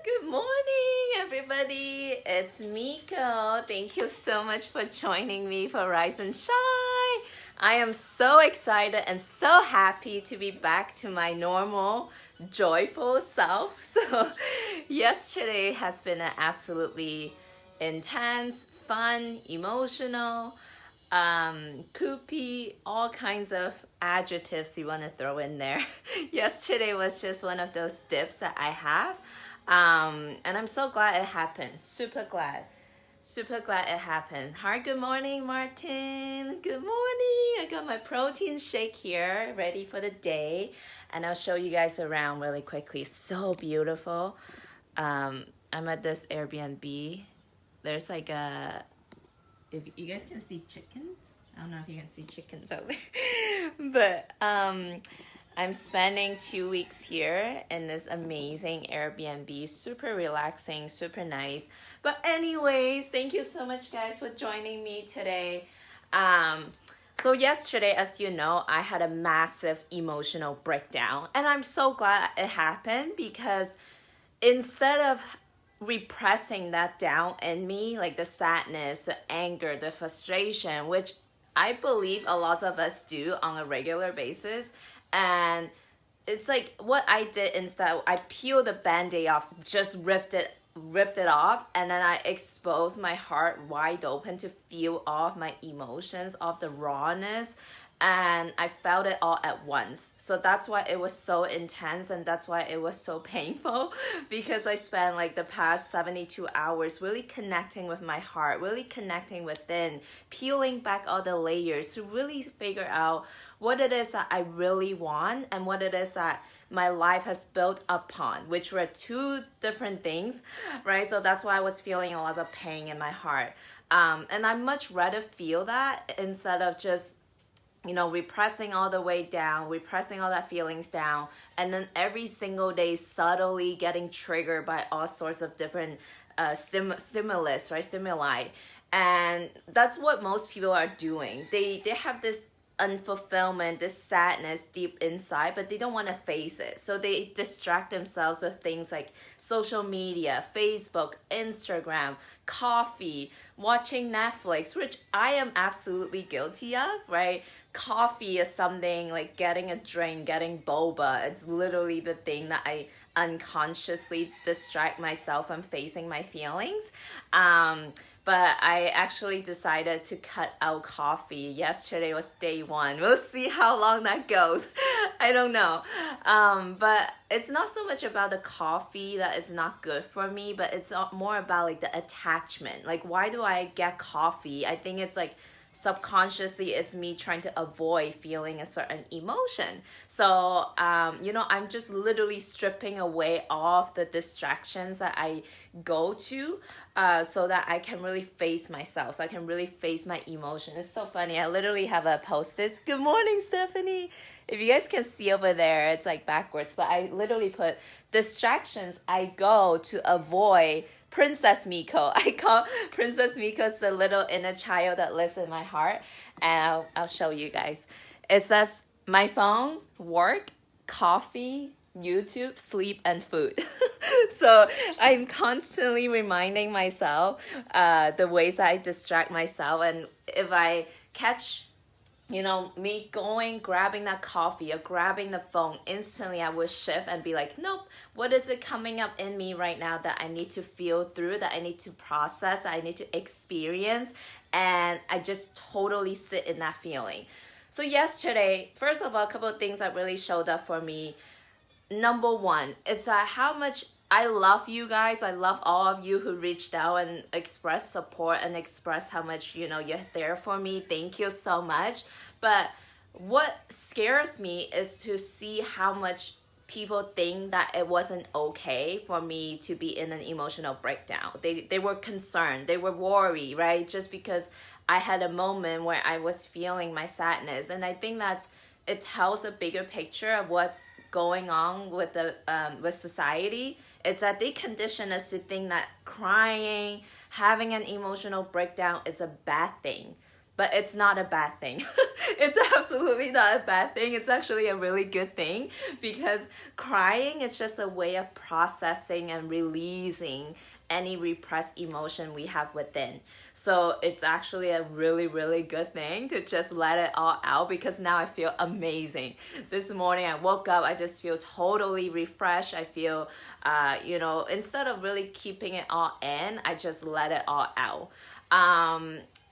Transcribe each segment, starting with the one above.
Good morning, everybody. It's Miko. Thank you so much for joining me for Rise and Shine. I am so excited and so happy to be back to my normal, joyful self. So, yesterday has been an absolutely intense, fun, emotional, poopy, all kinds of adjectives you want to throw in there. Yesterday was just one of those dips that I have. And I'm so glad it happened. Super glad. Super glad it happened. Hi, good morning, Martin. Good morning. I got my protein shake here, ready for the day. And I'll show you guys around really quickly. So beautiful. I'm at this Airbnb. There's like a, if you guys can see chickens. I don't know if you can see chickens out there. But I'm spending 2 weeks here in this amazing Airbnb. Super relaxing, super nice. But anyways, thank you so much, guys, for joining me today. So yesterday, as you know, I had a massive emotional breakdown. And I'm so glad it happened because instead of repressing that down in me, like the sadness, the anger, the frustration, which I believe a lot of us do on a regular basis. And it's like what I did instead, I peeled the band-aid off, just ripped it off, and then I exposed my heart wide open to feel all of my emotions, all of the rawness, and I felt it all at once. So that's why it was so intense, and that's why it was so painful, because I spent like the past 72 hours really connecting with my heart, really connecting within, peeling back all the layers to really figure out what it is that I really want and what it is that my life has built upon, which were two different things, right? So that's why I was feeling a lot of pain in my heart. And I much rather feel that instead of just repressing all the way down, repressing all that feelings down, and then every single day subtly getting triggered by all sorts of different stimulus, right? Stimuli. And that's what most people are doing. They have this unfulfillment, this sadness deep inside, but they don't want to face it. So they distract themselves with things like social media, Facebook, Instagram, coffee, watching Netflix, which I am absolutely guilty of, right? Coffee is something like getting a drink, getting boba. It's literally the thing that I unconsciously distract myself from facing my feelings. But I actually decided to cut out coffee. Yesterday was day one. We'll see how long that goes. I don't know. But it's not so much about the coffee that it's not good for me, but it's more about like the attachment. Like, why do I get coffee? I think it's like subconsciously it's me trying to avoid feeling a certain emotion. So I'm just literally stripping away all of the distractions that I go to, so that I can really face myself, so I can really face my emotion. It's so funny, I literally have a post-it. Good morning, Stephanie. If you guys can see over there, it's like backwards, but I literally put distractions I go to avoid Princess Miko. I call Princess Miko the little inner child that lives in my heart. And I'll show you guys. It says my phone, work, coffee, YouTube, sleep, and food. So I'm constantly reminding myself the ways that I distract myself. And if I catch me grabbing that coffee or grabbing the phone, instantly I would shift and be like, nope, what is it coming up in me right now that I need to feel through, that I need to process, that I need to experience? And I just totally sit in that feeling. So yesterday, first of all, a couple of things that really showed up for me. Number one, it's how much I love you guys. I love all of you who reached out and expressed support and expressed how much, you're there for me. Thank you so much. But what scares me is to see how much people think that it wasn't okay for me to be in an emotional breakdown. They were concerned. They were worried, right? Just because I had a moment where I was feeling my sadness. And I think it tells a bigger picture of what's going on with with society. It's that they condition us to think that crying, having an emotional breakdown is a bad thing. but it's not a bad thing. It's absolutely not a bad thing. It's actually a really good thing, because crying is just a way of processing and releasing any repressed emotion we have within. So it's actually a really, really good thing to just let it all out, because now I feel amazing. This morning I woke up, I just feel totally refreshed. I feel, instead of really keeping it all in, I just let it all out.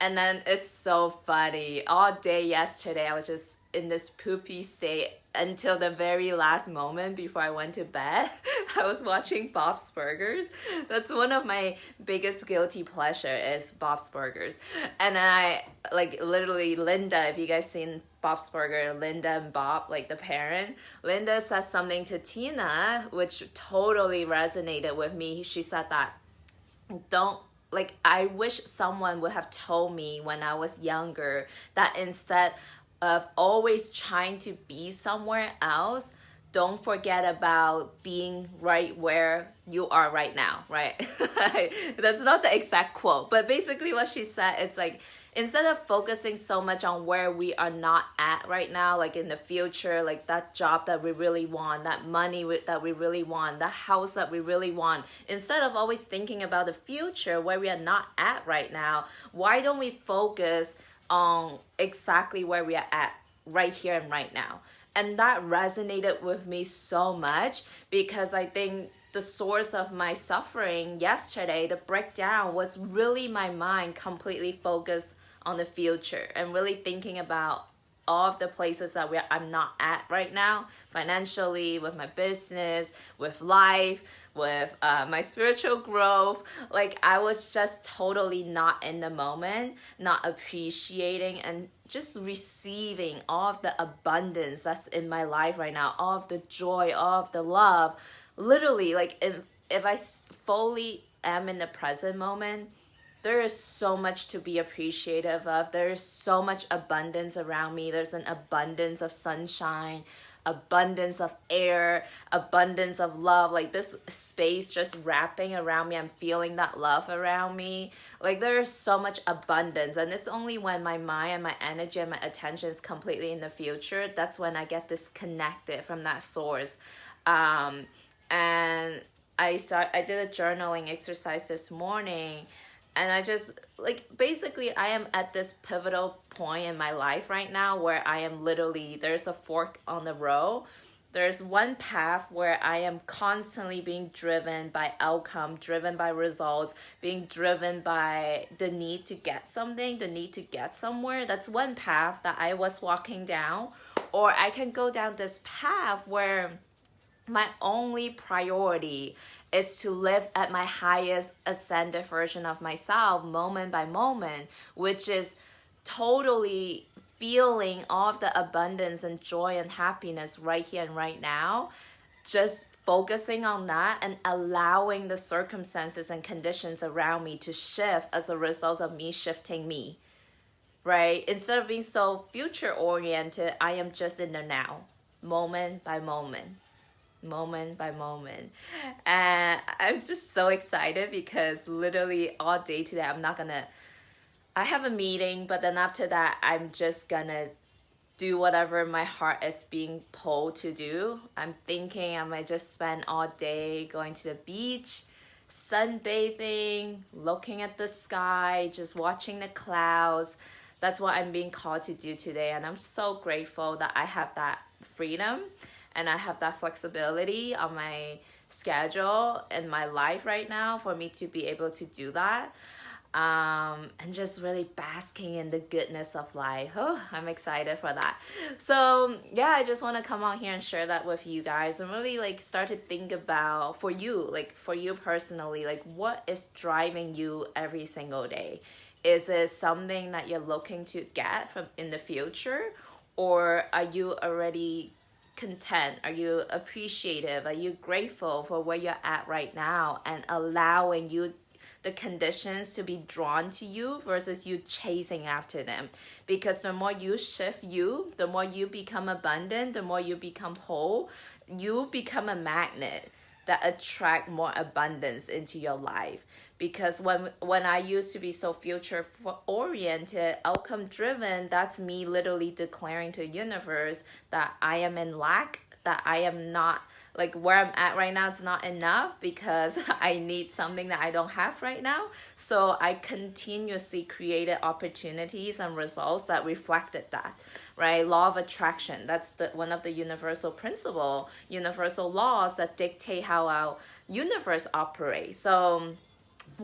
And then it's so funny. All day yesterday, I was just in this poopy state until the very last moment before I went to bed. I was watching Bob's Burgers. That's one of my biggest guilty pleasure is Bob's Burgers. And then I, literally Linda, if you guys seen Bob's Burger, Linda and Bob, the parent, Linda said something to Tina, which totally resonated with me. She said that, I wish someone would have told me when I was younger that instead of always trying to be somewhere else, don't forget about being right where you are right now, right? That's not the exact quote, but basically what she said, it's instead of focusing so much on where we are not at right now, in the future, that job that we really want, that money that we really want, the house that we really want, instead of always thinking about the future where we are not at right now, why don't we focus on exactly where we are at right here and right now? And that resonated with me so much, because I think the source of my suffering yesterday, the breakdown, was really my mind completely focused on the future and really thinking about all of the places that I'm not at right now, financially, with my business, with life, with my spiritual growth. I was just totally not in the moment, not appreciating and just receiving all of the abundance that's in my life right now, all of the joy, all of the love. Literally, if I fully am in the present moment, there is so much to be appreciative of. There is so much abundance around me. There's an abundance of sunshine, abundance of air, abundance of love. This space just wrapping around me. I'm feeling that love around me. There is so much abundance, and it's only when my mind and my energy and my attention is completely in the future, that's when I get disconnected from that source. And I did a journaling exercise this morning. And I just, basically, I am at this pivotal point in my life right now where I am literally, there's a fork on the road. There's one path where I am constantly being driven by outcome, driven by results, being driven by the need to get something, the need to get somewhere. That's one path that I was walking down. Or I can go down this path where my only priority is to live at my highest ascended version of myself moment by moment, which is totally feeling all of the abundance and joy and happiness right here and right now, just focusing on that and allowing the circumstances and conditions around me to shift as a result of me shifting me, right? Instead of being so future oriented, I am just in the now, moment by moment. Moment by moment. And I'm just so excited because literally all day today I have a meeting, but then after that I'm just gonna do whatever my heart is being pulled to do. I'm thinking I might just spend all day going to the beach, sunbathing, looking at the sky, just watching the clouds. That's what I'm being called to do today, and I'm so grateful that I have that freedom and I have that flexibility on my schedule and my life right now for me to be able to do that. And just really basking in the goodness of life. Oh, I'm excited for that. So yeah, I just want to come on here and share that with you guys and really start to think about for you personally, what is driving you every single day? Is it something that you're looking to get from in the future, or are you already content? Are you appreciative? Are you grateful for where you're at right now and allowing you the conditions to be drawn to you versus you chasing after them? Because the more you shift the more you become abundant, the more you become whole, you become a magnet, that attract more abundance into your life. Because when I used to be so future oriented, outcome driven, that's me literally declaring to the universe that I am in lack, that I am not, like where I'm at right now, it's not enough because I need something that I don't have right now. So I continuously created opportunities and results that reflected that, right? Law of attraction, that's one of the universal laws that dictate how our universe operates. So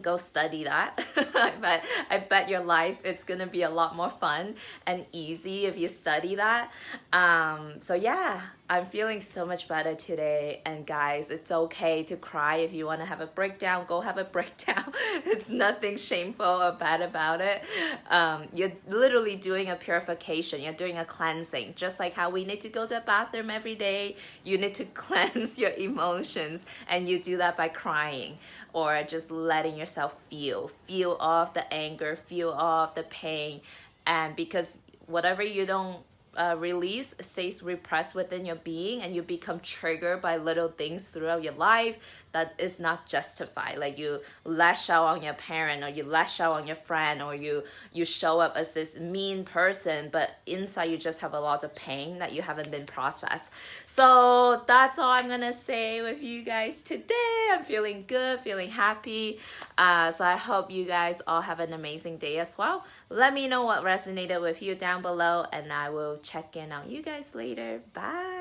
go study that. I bet your life it's gonna be a lot more fun and easy if you study that. So yeah, I'm feeling so much better today. And guys, it's okay to cry. If you want to have a breakdown, go have a breakdown. It's nothing shameful or bad about it. You're literally doing a purification, you're doing a cleansing. Just like how we need to go to a bathroom every day, you need to cleanse your emotions, and you do that by crying or just letting yourself feel off the anger, feel off the pain. And because whatever you don't release stays repressed within your being, and you become triggered by little things throughout your life that is not justified. Like you lash out on your parent, or you lash out on your friend, or you show up as this mean person, but inside you just have a lot of pain that you haven't been processed. So that's all I'm gonna say with you guys today. I'm feeling good, feeling happy. So I hope you guys all have an amazing day as well. Let me know what resonated with you down below, and I will check in on you guys later. Bye.